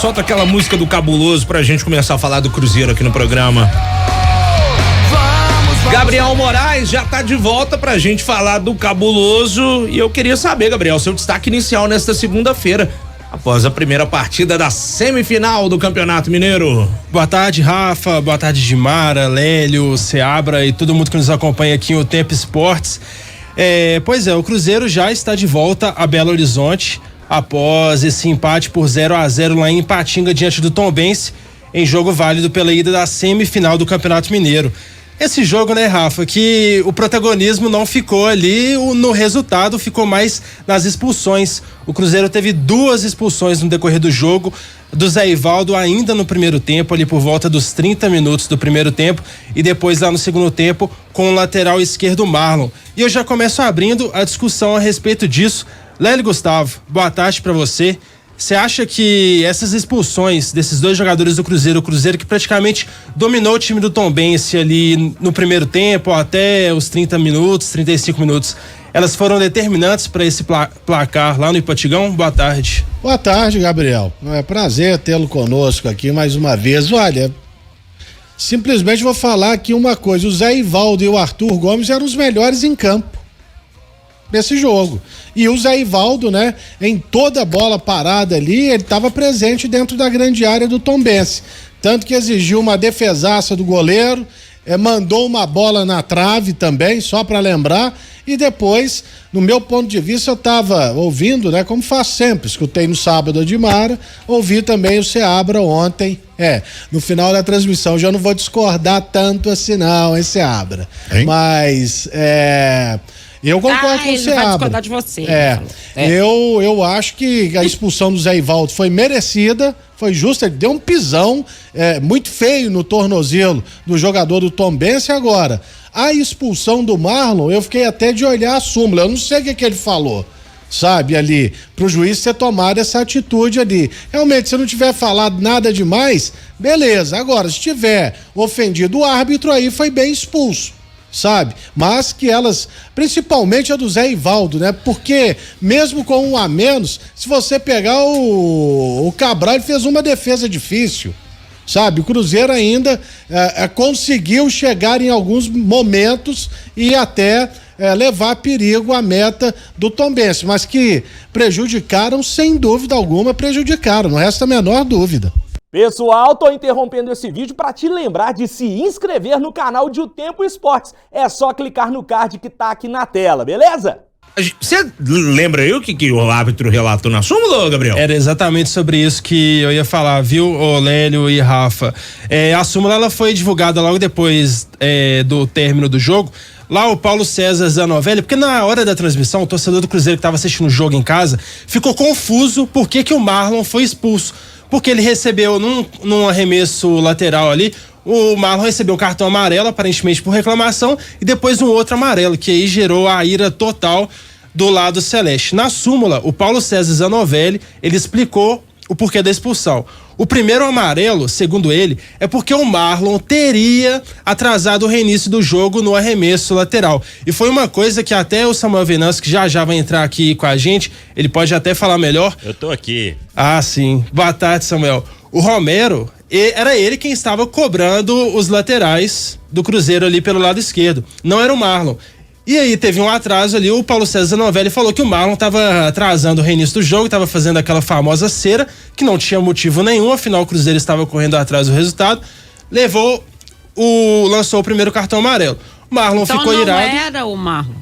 solta aquela música do Cabuloso pra gente começar a falar do Cruzeiro aqui no programa. Gabriel Moraes já tá de volta pra gente falar do Cabuloso e eu queria saber, Gabriel, seu destaque inicial nesta segunda-feira, após a primeira partida da semifinal do Campeonato Mineiro. Boa tarde, Rafa, boa tarde, Gimara, Lélio, Seabra e todo mundo que nos acompanha aqui no Tempo Esportes. Pois é, o Cruzeiro já está de volta a Belo Horizonte após esse empate por 0-0 lá em Ipatinga diante do Tombense, em jogo válido pela ida da semifinal do Campeonato Mineiro. Esse jogo, né, Rafa, que o protagonismo não ficou ali no resultado, ficou mais nas expulsões. O Cruzeiro teve 2 expulsões no decorrer do jogo, do Zé Ivaldo ainda no primeiro tempo, ali por volta dos 30 minutos do primeiro tempo, e depois lá no segundo tempo com o lateral esquerdo Marlon. E eu já começo abrindo a discussão a respeito disso. Lélio Gustavo, boa tarde para você. Você acha que essas expulsões desses 2 jogadores do Cruzeiro, o Cruzeiro que praticamente dominou o time do Tombense ali no primeiro tempo, até os 30 minutos, 35 minutos, elas foram determinantes para esse placar lá no Ipatigão? Boa tarde. Boa tarde, Gabriel. É prazer tê-lo conosco aqui mais uma vez. Olha, simplesmente vou falar aqui uma coisa: o Zé Ivaldo e o Arthur Gomes eram os melhores em campo nesse jogo. E o Zé Ivaldo, né, em toda a bola parada ali, ele estava presente dentro da grande área do Tombense. Tanto que exigiu uma defesaça do goleiro, mandou uma bola na trave também, só para lembrar. E depois, no meu ponto de vista, eu estava ouvindo, né, como faço sempre, escutei no sábado a Dimara, ouvi também o Seabra ontem. No final da transmissão, já não vou discordar tanto assim não, hein, Seabra? Hein? Mas, eu concordo com o Seabra. Vai discordar de você. Eu acho que a expulsão do Zé Ivaldo foi merecida, foi justa, ele deu um pisão muito feio no tornozelo do jogador do Tombense. Agora, a expulsão do Marlon, eu fiquei até de olhar a súmula, eu não sei o que ele falou, sabe, ali, pro juiz ter tomado essa atitude ali. Realmente, se não tiver falado nada demais, beleza. Agora, se tiver ofendido o árbitro, aí foi bem expulso, sabe? Mas que elas, principalmente a do Zé Ivaldo, né? Porque mesmo com 1 a menos, se você pegar o Cabral, ele fez uma defesa difícil, sabe? O Cruzeiro ainda conseguiu chegar em alguns momentos e até levar a perigo a meta do Tombense, mas que prejudicaram, sem dúvida alguma, prejudicaram, não resta a menor dúvida. Pessoal, tô interrompendo esse vídeo para te lembrar de se inscrever no canal de O Tempo Esportes. É só clicar no card que tá aqui na tela, beleza? Você lembra aí o que o árbitro relatou na súmula, Gabriel? Era exatamente sobre isso que eu ia falar, viu, Lélio e Rafa? A súmula ela foi divulgada logo depois do término do jogo. Lá o Paulo César Zanovelli, porque na hora da transmissão, o torcedor do Cruzeiro que estava assistindo o jogo em casa ficou confuso por que o Marlon foi expulso. Porque ele recebeu num arremesso lateral ali, o Marlon recebeu um cartão amarelo, aparentemente por reclamação, e depois um outro amarelo, que aí gerou a ira total do lado celeste. Na súmula, o Paulo César Zanovelli, ele explicou o porquê da expulsão. O primeiro amarelo, segundo ele, é porque o Marlon teria atrasado o reinício do jogo no arremesso lateral. E foi uma coisa que até o Samuel Venâncio, que já vai entrar aqui com a gente, ele pode até falar melhor. Eu tô aqui. Ah, sim. Boa tarde, Samuel. O Romero, era ele quem estava cobrando os laterais do Cruzeiro ali pelo lado esquerdo. Não era o Marlon. E aí teve um atraso ali, o Paulo César Novelli falou que o Marlon estava atrasando o reinício do jogo, estava fazendo aquela famosa cera, que não tinha motivo nenhum, afinal o Cruzeiro estava correndo atrás do resultado, lançou o primeiro cartão amarelo. O Marlon ficou irado. Então não era o Marlon?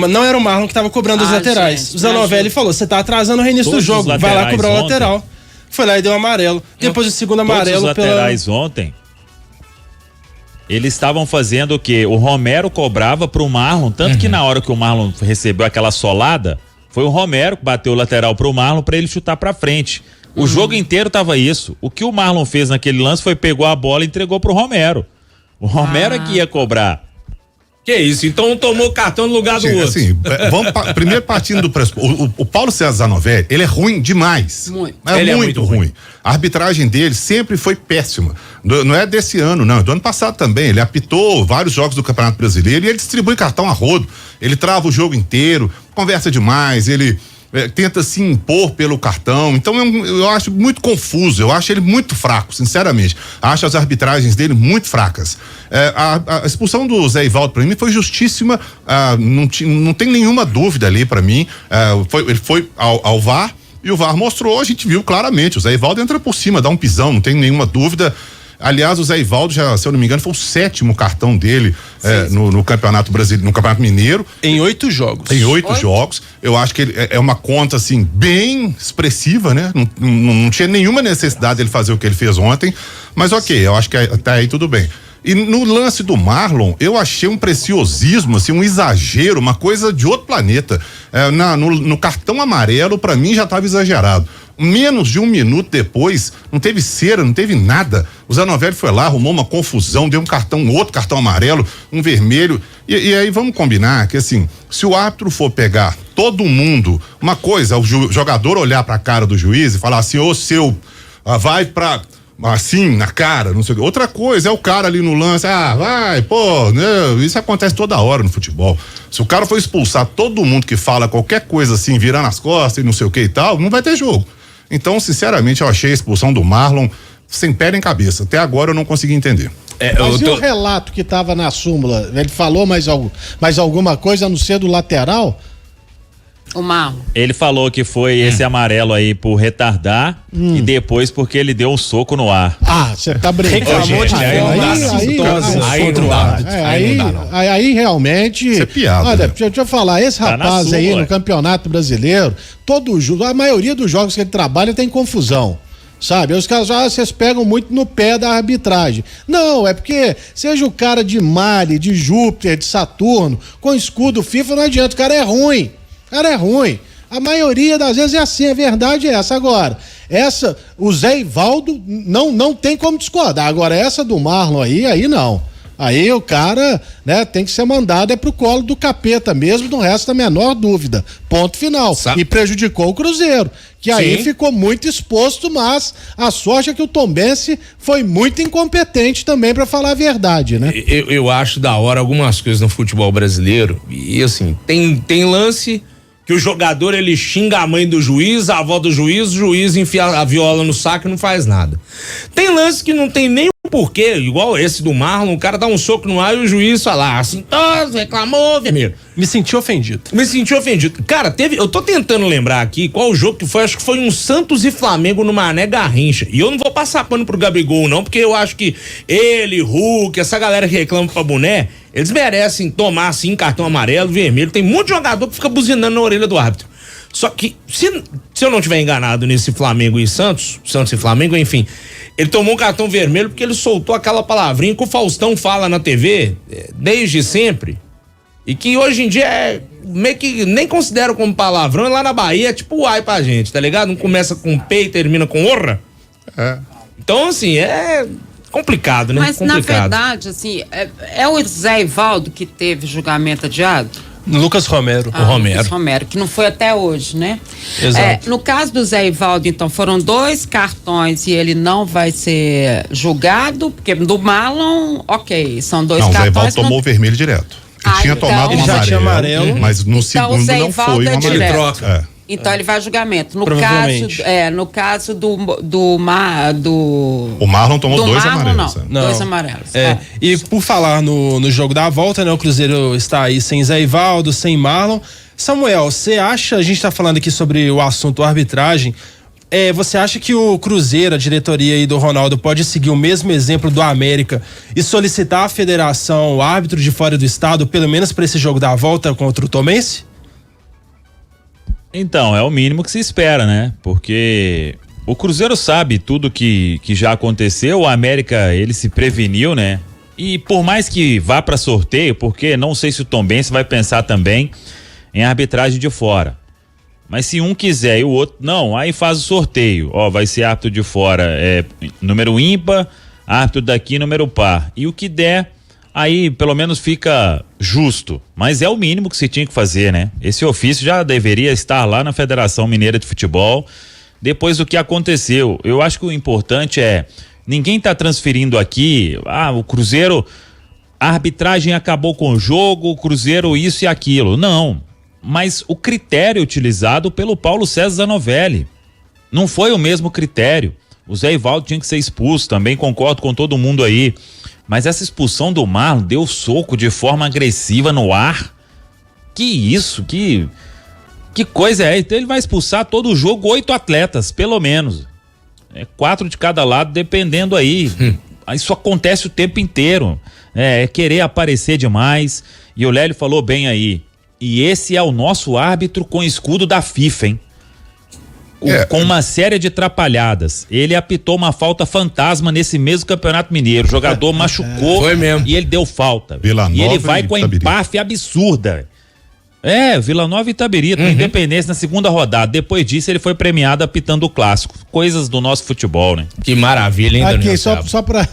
Não era o Marlon que estava cobrando os laterais. Gente, o Zanovelli falou, você está atrasando o reinício do jogo, vai lá cobrar o lateral. Foi lá e deu um amarelo. Depois o segundo amarelo. Todos os laterais ontem, eles estavam fazendo o quê? O Romero cobrava pro Marlon, tanto que na hora que o Marlon recebeu aquela solada, foi o Romero que bateu o lateral pro Marlon pra ele chutar pra frente. O jogo inteiro tava isso. O que o Marlon fez naquele lance foi pegou a bola e entregou pro Romero. O Romero é que ia cobrar. Que isso, então tomou cartão no lugar do outro. Assim, vamos primeiro partindo do pressuposto. O Paulo César Zanovelli, ele é ruim demais. Ele é muito ruim. A arbitragem dele sempre foi péssima. Não é desse ano, não. Do ano passado também. Ele apitou vários jogos do Campeonato Brasileiro e ele distribui cartão a rodo. Ele trava o jogo inteiro, conversa demais, ele tenta se impor pelo cartão. Então eu acho muito confuso, eu acho ele muito fraco, sinceramente. Acho as arbitragens dele muito fracas. A expulsão do Zé Ivaldo para mim foi justíssima, não tem nenhuma dúvida ali para mim. Ele foi ao VAR e o VAR mostrou, a gente viu claramente, o Zé Ivaldo entra por cima, dá um pisão, não tem nenhuma dúvida. Aliás, o Zé Ivaldo, já, se eu não me engano, foi o 7º cartão dele no Campeonato Brasileiro, no Campeonato Mineiro. Em 8 jogos. Em 8 jogos. Eu acho que ele é uma conta, assim, bem expressiva, né? Não tinha nenhuma necessidade dele fazer o que ele fez ontem, mas ok, eu acho que até aí tudo bem. E no lance do Marlon, eu achei um preciosismo, assim, um exagero, uma coisa de outro planeta. No cartão amarelo, pra mim, já estava exagerado. Menos de 1 minuto depois, não teve cera, não teve nada. O Zanovelli foi lá, arrumou uma confusão, deu outro cartão amarelo, um vermelho. E aí vamos combinar que, assim, se o árbitro for pegar todo mundo, uma coisa, o jogador olhar pra cara do juiz e falar assim, vai pra... assim, na cara, não sei o que. Outra coisa é o cara ali no lance, vai, pô, né? Isso acontece toda hora no futebol. Se o cara for expulsar todo mundo que fala qualquer coisa assim, virando as costas e não sei o que e tal, não vai ter jogo. Então, sinceramente, eu achei a expulsão do Marlon sem pé nem cabeça. Até agora eu não consegui entender. Mas e o relato que estava na súmula? Ele falou mais alguma coisa a não ser do lateral? O Marlon. Ele falou que foi esse amarelo aí por retardar e depois porque ele deu um soco no ar. Você tá brincando. Reclamou de Aí realmente. Isso é piada. Olha, deixa eu falar, esse rapaz sua, aí no Campeonato Brasileiro, a maioria dos jogos que ele trabalha tem confusão. Sabe? Os caras, vocês pegam muito no pé da arbitragem. Não, é porque seja o cara de Marte, de Júpiter, de Saturno, com escudo FIFA, não adianta, o cara é ruim. A maioria das vezes é assim, a verdade é essa. Agora, o Zé Ivaldo não tem como discordar. Agora, essa do Marlon aí não. Aí o cara, né, tem que ser mandado pro colo do capeta mesmo, não resta a menor dúvida. Ponto final. E prejudicou o Cruzeiro, que aí ficou muito exposto, mas a sorte é que o Tombense foi muito incompetente também, pra falar a verdade, né? Eu acho da hora algumas coisas no futebol brasileiro, e assim, tem lance que o jogador ele xinga a mãe do juiz, a avó do juiz, o juiz enfia a viola no saco e não faz nada. Tem lance que não tem nem o porquê, igual esse do Marlon, o cara dá um soco no ar e o juiz fala, assintoso, reclamou, vermelho. Me senti ofendido. Cara, eu tô tentando lembrar aqui qual jogo que foi, acho que foi um Santos e Flamengo no Mané Garrincha. E eu não vou passar pano pro Gabigol, não, porque eu acho que ele, Hulk, essa galera que reclama pra boné, eles merecem tomar, assim, cartão amarelo, vermelho. Tem muito jogador que fica buzinando na orelha do árbitro. Só que, se eu não tiver enganado nesse Flamengo e Santos e Flamengo, enfim, ele tomou um cartão vermelho porque ele soltou aquela palavrinha que o Faustão fala na TV desde sempre. E que hoje em dia meio que nem considero como palavrão, e lá na Bahia é tipo uai pra gente, tá ligado? Não começa com P e termina com orra. Então, assim, é complicado, né? Mas, na verdade, assim, é o Zé Ivaldo que teve julgamento adiado? Lucas Romero. Lucas Romero, que não foi até hoje, né? Exato. No caso do Zé Ivaldo, então, foram 2 cartões e ele não vai ser julgado, porque do Marlon, ok, são 2 cartões. Não, o Zé Ivaldo tomou o vermelho direto. Ele tinha tomado ele já tinha amarelo, mas no segundo não foi uma ele troca. Então ele vai a julgamento. No caso do o Marlon tomou 2 amarelos. Não. 2 amarelos. E por falar no jogo da volta, né? O Cruzeiro está aí sem Zé Ivaldo, sem Marlon. Samuel, você acha, a gente está falando aqui sobre o assunto arbitragem, você acha que o Cruzeiro, a diretoria aí do Ronaldo, pode seguir o mesmo exemplo do América e solicitar à federação o árbitro de fora do estado, pelo menos para esse jogo da volta contra o Tomense? Então, é o mínimo que se espera, né? Porque o Cruzeiro sabe tudo que já aconteceu, o América, ele se preveniu, né? E por mais que vá para sorteio, porque não sei se o Tombense vai pensar também em arbitragem de fora. Mas se um quiser e o outro não, aí faz o sorteio. Vai ser árbitro de fora, número ímpar, árbitro daqui, número par. E o que der, aí pelo menos fica justo. Mas é o mínimo que se tinha que fazer, né? Esse ofício já deveria estar lá na Federação Mineira de Futebol, depois do que aconteceu. Eu acho que o importante ninguém tá transferindo aqui, o Cruzeiro, a arbitragem acabou com o jogo, o Cruzeiro isso e aquilo. Não. mas o critério utilizado pelo Paulo César Zanovelli não foi o mesmo critério. O Zé Ivaldo tinha que ser expulso, também concordo com todo mundo aí, mas essa expulsão do Marlon deu soco de forma agressiva no ar. Que isso, que coisa é? Então ele vai expulsar todo o jogo 8 atletas, pelo menos. 4 de cada lado, dependendo aí. Isso acontece o tempo inteiro. É querer aparecer demais. E o Lélio falou bem aí. E esse é o nosso árbitro com escudo da FIFA, hein? Com uma série de atrapalhadas. Ele apitou uma falta fantasma nesse mesmo Campeonato Mineiro. O jogador machucou. Foi mesmo. E ele deu falta. Vila e ele Nova vai com a empáfia absurda. Vila Nova e Itabirito, Independência na segunda rodada. Depois disso, ele foi premiado apitando o clássico. Coisas do nosso futebol, né? Que maravilha, hein, Daniel? Aqui, só pra.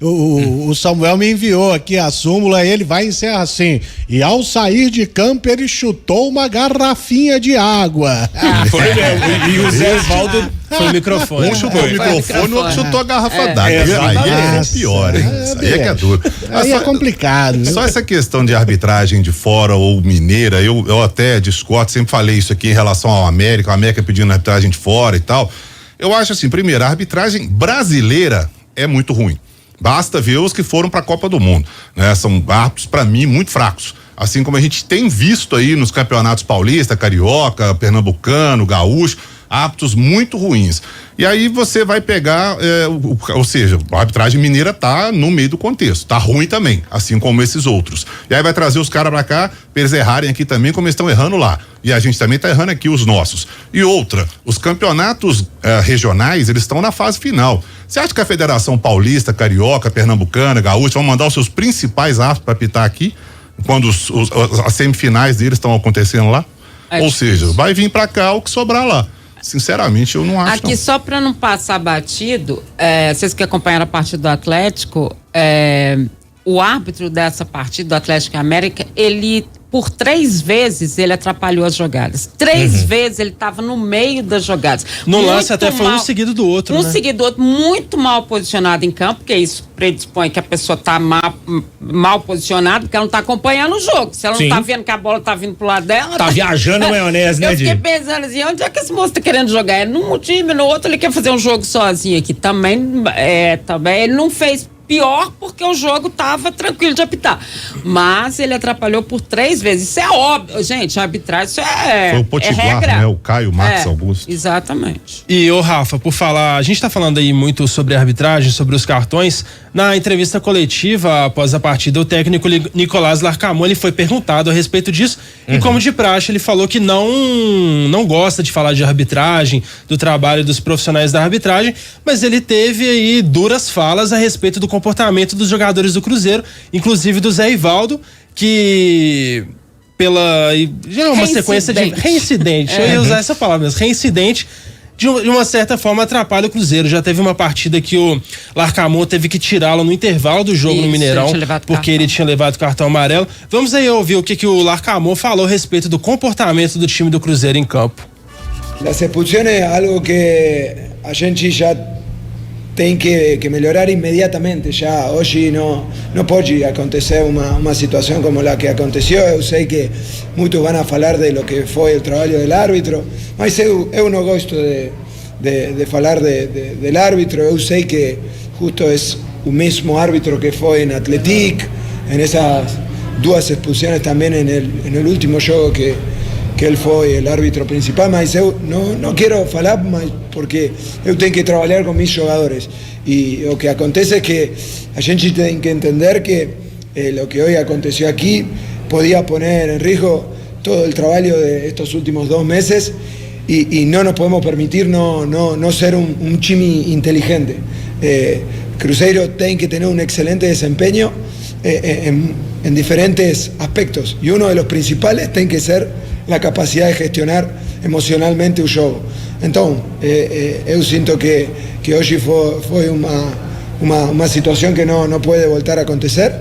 O Samuel me enviou aqui a súmula, ele vai encerrar assim. E ao sair de campo, ele chutou uma garrafinha de água. Foi mesmo. E o Zé Ivaldo foi o microfone. Um chutou o microfone, o outro chutou a garrafa d'água. Aí é pior, hein? Isso aí é que é duro. Aí é complicado. Só essa questão de arbitragem de fora ou mineira, eu até discordo, sempre falei isso aqui em relação ao América, o América pedindo arbitragem de fora e tal. Eu acho assim, primeiro, a arbitragem brasileira é muito ruim. Basta ver os que foram para a Copa do Mundo, né? São árbitros, para mim, muito fracos. Assim como a gente tem visto aí nos campeonatos paulista, carioca, pernambucano, gaúcho, árbitros muito ruins. E aí você vai pegar, ou seja, a arbitragem mineira tá no meio do contexto, tá ruim também, assim como esses outros. E aí vai trazer os caras pra cá, pra eles errarem aqui também, como eles estão errando lá. E a gente também tá errando aqui os nossos. E outra, os campeonatos regionais, eles estão na fase final. Você acha que a Federação Paulista, Carioca, Pernambucana, Gaúcha vão mandar os seus principais árbitros pra apitar aqui, quando as semifinais deles estão acontecendo lá? Ou seja, vai vir pra cá o que sobrar lá. Sinceramente, eu não acho. Aqui, só para não passar batido, vocês que acompanharam a partida do Atlético, o árbitro dessa partida do Atlético América, ele, por 3 vezes, ele atrapalhou as jogadas. 3 vezes ele estava no meio das jogadas. No lance até foi um seguido do outro, né? seguido do outro, muito mal posicionado em campo, porque isso predispõe que a pessoa está mal posicionada, porque ela não está acompanhando o jogo. Se ela não está vendo que a bola está vindo pro lado dela... Tá viajando maionese, né, Di? Eu fiquei pensando assim, onde é que esse moço está querendo jogar? É num time, no outro ele quer fazer um jogo sozinho aqui. Também ele não fez pior porque o jogo tava tranquilo de apitar. Mas ele atrapalhou por 3 vezes. Isso é óbvio. Gente, a arbitragem, isso foi o Potiguar, regra. Né? O Caio Marcos Augusto. Exatamente. E Rafa, por falar, a gente tá falando aí muito sobre a arbitragem, sobre os cartões. Na entrevista coletiva após a partida, o técnico Nicolás Larcamon foi perguntado a respeito disso e, como de praxe, ele falou que não gosta de falar de arbitragem, do trabalho dos profissionais da arbitragem, mas ele teve aí duras falas a respeito do comportamento dos jogadores do Cruzeiro, inclusive do Zé Ivaldo, que já é uma sequência de reincidente, eu ia usar essa palavra mesmo, reincidente, de uma certa forma atrapalha o Cruzeiro. Já teve uma partida que o Larcamon teve que tirá-lo no intervalo do jogo no Mineirão, porque ele tinha levado cartão amarelo. Vamos aí ouvir o que o Larcamon falou a respeito do comportamento do time do Cruzeiro em campo. As expulsões é algo que a gente já tem que melhorar imediatamente. Já hoje não pode acontecer uma situação como a que aconteceu. Eu sei que muitos vão falar de lo que foi o trabalho do árbitro, mas eu não gosto de falar do árbitro. Eu sei que justo é o mesmo árbitro que foi em Atlético, nessas 2 expulsões também no último jogo que ele foi o árbitro principal, mas eu não quero falar, mas porque eu tenho que trabalhar com meus jogadores. E o que acontece é que a gente tem que entender que o que hoje aconteceu aqui podia pôr em risco todo o trabalho de estos últimos 2 meses e não nos podemos permitir não ser um time inteligente. Cruzeiro tem que ter um excelente desempenho en diferentes aspectos y uno de los principales tiene que ser la capacidad de gestionar emocionalmente el jogo. Entonces, yo siento que hoy fue una situación que no puede volver a acontecer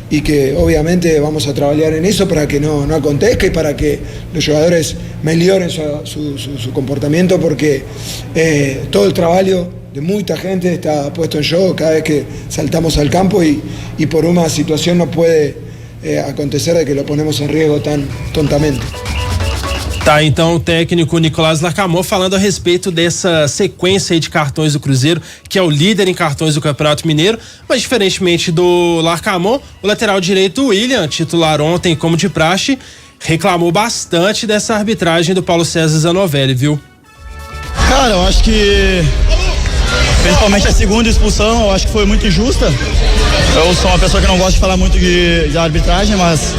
y que obviamente vamos a trabajar en eso para que no acontezca y para que los jugadores mejoren su comportamiento, porque todo el trabajo de mucha gente está puesto en juego cada vez que saltamos al campo y por una situación no puede acontecer de que lo ponemos en riesgo tan tontamente. Tá, então o técnico Nicolás Larcamón falando a respeito dessa sequência aí de cartões do Cruzeiro, que é o líder em cartões do Campeonato Mineiro, mas diferentemente do Larcamón, o lateral direito William, titular ontem como de praxe, reclamou bastante dessa arbitragem do Paulo César Zanovelli, viu? Cara, eu acho que principalmente a segunda expulsão, eu acho que foi muito injusta. Eu sou uma pessoa que não gosta de falar muito de arbitragem, mas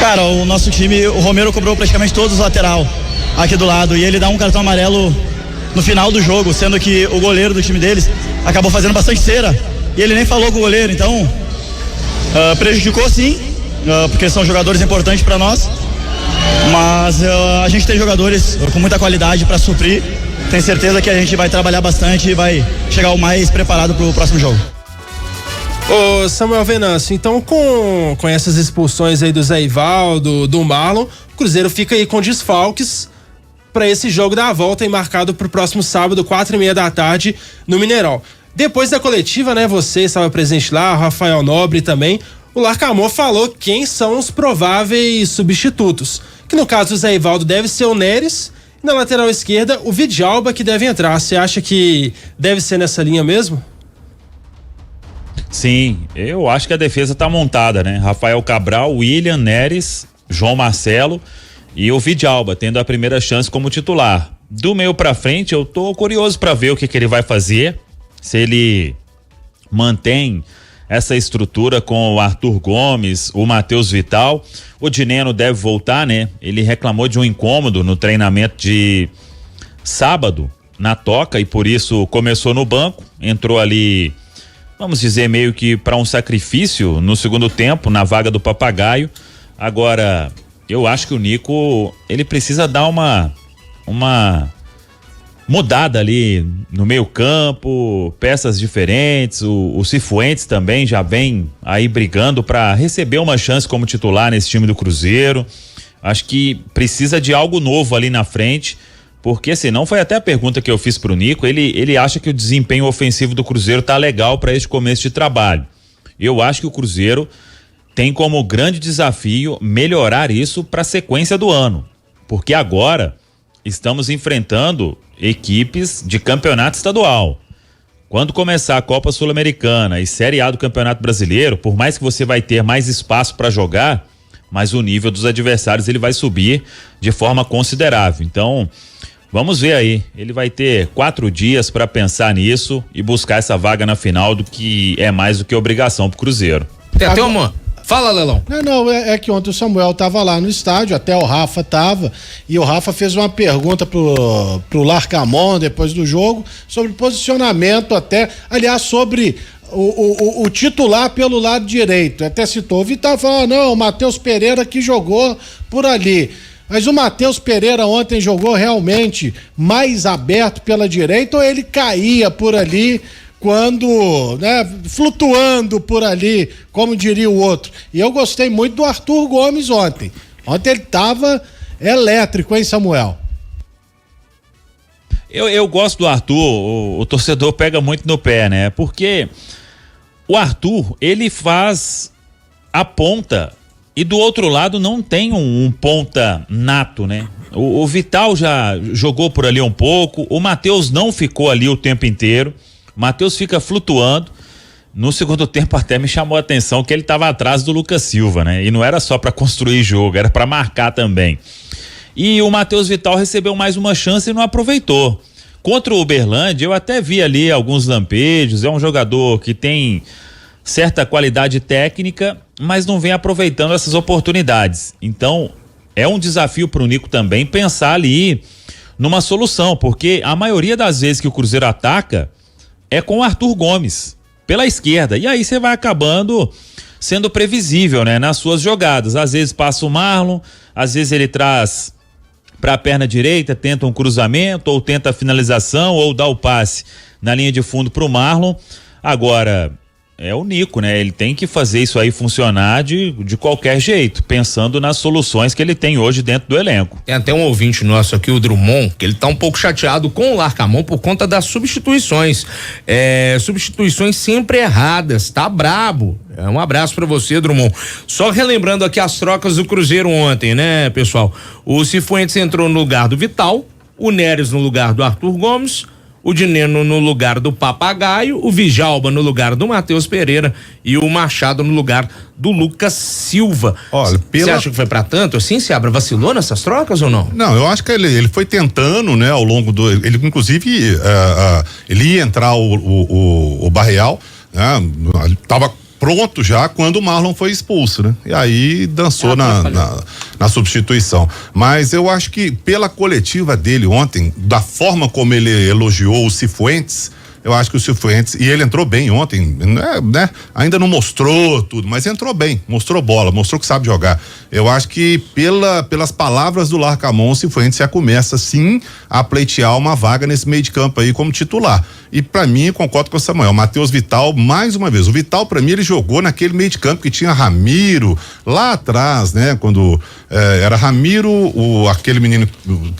cara, o nosso time, o Romero cobrou praticamente todos os lateral aqui do lado e ele dá um cartão amarelo no final do jogo, sendo que o goleiro do time deles acabou fazendo bastante cera e ele nem falou com o goleiro, então prejudicou sim, porque são jogadores importantes para nós, mas a gente tem jogadores com muita qualidade para suprir. Tenho certeza que a gente vai trabalhar bastante e vai chegar o mais preparado para o próximo jogo. Ô Samuel Venâncio, então com essas expulsões aí do Zé Ivaldo, do Marlon, o Cruzeiro fica aí com desfalques para esse jogo da volta e marcado pro próximo sábado, 4:30 da tarde, no Mineirão. Depois da coletiva, né, você estava presente lá, Rafael Nobre também, o Larcamón falou quem são os prováveis substitutos, que no caso do Zé Ivaldo deve ser o Neres, e na lateral esquerda o Vidalba que deve entrar. Você acha que deve ser nessa linha mesmo? Sim, eu acho que a defesa tá montada, né? Rafael Cabral, William, Neres, João Marcelo e o Vidalba tendo a primeira chance como titular. Do meio pra frente, eu tô curioso pra ver o que ele vai fazer, se ele mantém essa estrutura com o Arthur Gomes, o Matheus Vital. O Dineno deve voltar, né? Ele reclamou de um incômodo no treinamento de sábado na Toca e por isso começou no banco, entrou ali, vamos dizer, meio que para um sacrifício no segundo tempo, na vaga do Papagaio. Agora, eu acho que o Nico, ele precisa dar uma mudada ali no meio campo, peças diferentes. O Cifuentes também já vem aí brigando para receber uma chance como titular nesse time do Cruzeiro. Acho que precisa de algo novo ali na frente, porque senão foi até a pergunta que eu fiz pro Nico, ele acha que o desempenho ofensivo do Cruzeiro tá legal para este começo de trabalho. Eu acho que o Cruzeiro tem como grande desafio melhorar isso para a sequência do ano, porque agora estamos enfrentando equipes de campeonato estadual. Quando começar a Copa Sul-Americana e Série A do Campeonato Brasileiro, por mais que você vai ter mais espaço para jogar, mas o nível dos adversários ele vai subir de forma considerável. Então, vamos ver aí, ele vai ter 4 dias para pensar nisso e buscar essa vaga na final, do que é mais do que obrigação pro Cruzeiro. Tem uma... Fala, Lelão. Não, é que ontem o Samuel tava lá no estádio, até o Rafa tava, e o Rafa fez uma pergunta pro Larcamón depois do jogo, sobre posicionamento até, aliás, sobre o titular pelo lado direito. Até citou o Vital, falou, não, o Matheus Pereira que jogou por ali. Mas o Matheus Pereira ontem jogou realmente mais aberto pela direita ou ele caía por ali quando, né, flutuando por ali, como diria o outro? E eu gostei muito do Arthur Gomes ontem. Ontem ele tava elétrico, hein, Samuel? Eu gosto do Arthur, o torcedor pega muito no pé, né? Porque o Arthur, ele faz a ponta e do outro lado não tem um ponta nato, né? O Vital já jogou por ali um pouco, o Matheus não ficou ali o tempo inteiro, o Matheus fica flutuando. No segundo tempo até me chamou a atenção que ele estava atrás do Lucas Silva, né? E não era só para construir jogo, era para marcar também. E o Matheus Vital recebeu mais uma chance e não aproveitou. Contra o Uberlândia, eu até vi ali alguns lampejos, é um jogador que tem certa qualidade técnica, mas não vem aproveitando essas oportunidades. Então, é um desafio para o Nico também pensar ali numa solução, porque a maioria das vezes que o Cruzeiro ataca é com o Arthur Gomes pela esquerda, e aí você vai acabando sendo previsível, né, nas suas jogadas. Às vezes passa o Marlon, às vezes ele traz para a perna direita, tenta um cruzamento, ou tenta a finalização, ou dá o passe na linha de fundo pro Marlon. Agora, é o Nico, né? Ele tem que fazer isso aí funcionar de qualquer jeito, pensando nas soluções que ele tem hoje dentro do elenco. Tem até um ouvinte nosso aqui, o Drummond, que ele tá um pouco chateado com o Larcamón por conta das substituições. Substituições sempre erradas, tá brabo. Um abraço pra você, Drummond. Só relembrando aqui as trocas do Cruzeiro ontem, né, pessoal? O Cifuentes entrou no lugar do Vital, o Neres no lugar do Arthur Gomes, o Dineno no lugar do Papagaio, o Vijalba no lugar do Matheus Pereira e o Machado no lugar do Lucas Silva. Olha, você acha que foi pra tanto assim? Seabra vacilou nessas trocas ou não? Não, eu acho que ele foi tentando, né, ao longo do, ele inclusive ele ia entrar o Barreal, né, tava pronto já quando o Marlon foi expulso, né? E aí dançou na substituição. Mas eu acho que pela coletiva dele ontem, da forma como ele elogiou o Cifuentes, eu acho que o Cifuentes, e ele entrou bem ontem, né? Ainda não mostrou tudo, mas entrou bem, mostrou bola, mostrou que sabe jogar. Eu acho que pelas palavras do Larcamón, o Cifuentes já começa sim a pleitear uma vaga nesse meio de campo aí como titular. E pra mim, concordo com o Samuel, Matheus Vital, mais uma vez, o Vital pra mim ele jogou naquele meio de campo que tinha Ramiro, lá atrás, né? Quando era Ramiro, aquele menino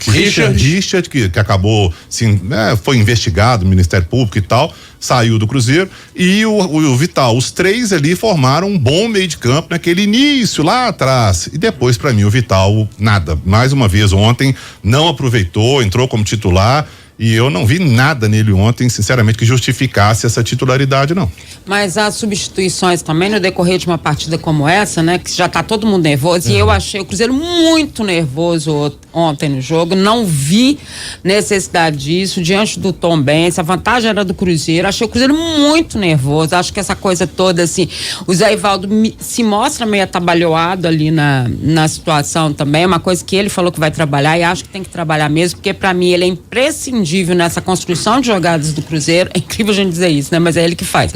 Richard que acabou, sim, foi investigado no Ministério Público e tal, saiu do Cruzeiro, e o Vital, os três ali formaram um bom meio de campo naquele início lá atrás, e depois pra mim o Vital nada, mais uma vez ontem não aproveitou, entrou como titular, e eu não vi nada nele ontem, sinceramente, que justificasse essa titularidade, não. Mas as substituições também no decorrer de uma partida como essa, né? Que já tá todo mundo nervoso, e eu achei o Cruzeiro muito nervoso ontem no jogo, não vi necessidade disso, diante do Tombense, a vantagem era do Cruzeiro, achei o Cruzeiro muito nervoso, acho que essa coisa toda, assim, o Zé Ivaldo se mostra meio atabalhoado ali na situação também, é uma coisa que ele falou que vai trabalhar, e acho que tem que trabalhar mesmo, porque pra mim ele é imprescindível nessa construção de jogadas do Cruzeiro, é incrível a gente dizer isso, né? Mas é ele que faz.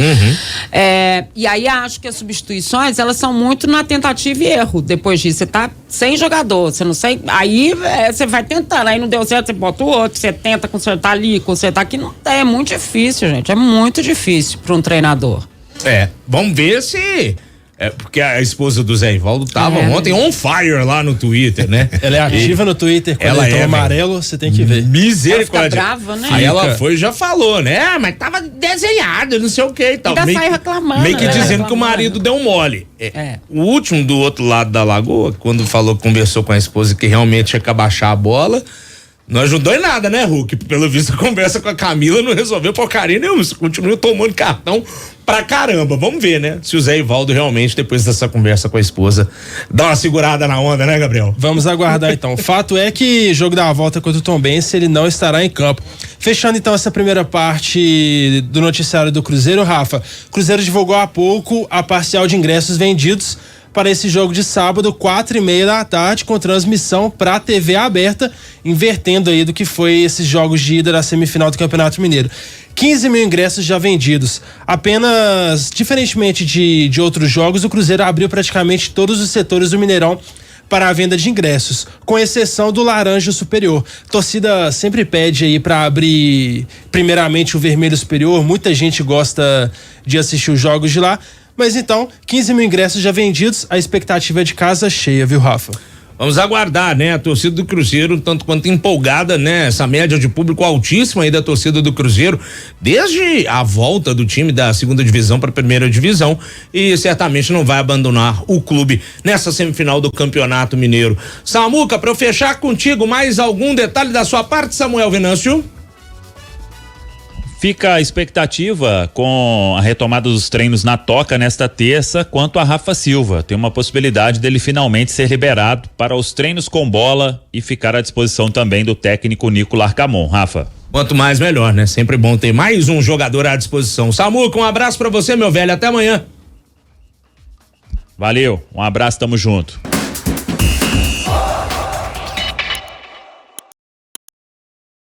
E aí acho que as substituições, elas são muito na tentativa e erro, depois disso, você tá sem jogador, você não sei, aí você vai tentando, aí não deu certo, você bota o outro, você tenta consertar ali, consertar aqui, não é muito difícil, gente, é muito difícil para um treinador. Vamos ver se... porque a esposa do Zé Ivaldo tava ontem on fire lá no Twitter, né? Ela é ativa no Twitter, quando ela é amarelo, você tem que ver. Misericórdia. Ela fica brava, né? Aí ela foi e já falou, né? Mas tava desenhado, não sei o que e tal. Ainda saiu reclamando. Meio que dizendo que o marido deu mole. O último do outro lado da lagoa, quando conversou com a esposa que realmente tinha que abaixar a bola, não ajudou em nada, né, Hulk? Pelo visto, a conversa com a Camila não resolveu porcaria nenhuma. Você continua tomando cartão pra caramba. Vamos ver, né? Se o Zé Ivaldo realmente, depois dessa conversa com a esposa, dá uma segurada na onda, né, Gabriel? Vamos aguardar, então. O fato é que jogo da volta contra o Tombense, ele não estará em campo. Fechando, então, essa primeira parte do noticiário do Cruzeiro, Rafa. O Cruzeiro divulgou há pouco a parcial de ingressos vendidos para esse jogo de sábado, 4:30 da tarde, com transmissão para TV aberta, invertendo aí do que foi esses jogos de ida da semifinal do Campeonato Mineiro. 15 mil ingressos já vendidos. Apenas, diferentemente de outros jogos, o Cruzeiro abriu praticamente todos os setores do Mineirão para a venda de ingressos, com exceção do laranja superior. A torcida sempre pede aí para abrir primeiramente o vermelho superior, muita gente gosta de assistir os jogos de lá. Mas então, 15 mil ingressos já vendidos, a expectativa é de casa cheia, viu, Rafa? Vamos aguardar, né? A torcida do Cruzeiro, tanto quanto empolgada, né? Essa média de público altíssima aí da torcida do Cruzeiro, desde a volta do time da segunda divisão para a primeira divisão, e certamente não vai abandonar o clube nessa semifinal do Campeonato Mineiro. Samuca, para eu fechar contigo, mais algum detalhe da sua parte, Samuel Venâncio? Fica a expectativa com a retomada dos treinos na Toca nesta terça quanto a Rafa Silva. Tem uma possibilidade dele finalmente ser liberado para os treinos com bola e ficar à disposição também do técnico Nico Larcamón. Rafa. Quanto mais melhor, né? Sempre bom ter mais um jogador à disposição. Samuca, um abraço para você, meu velho. Até amanhã. Valeu, um abraço, tamo junto.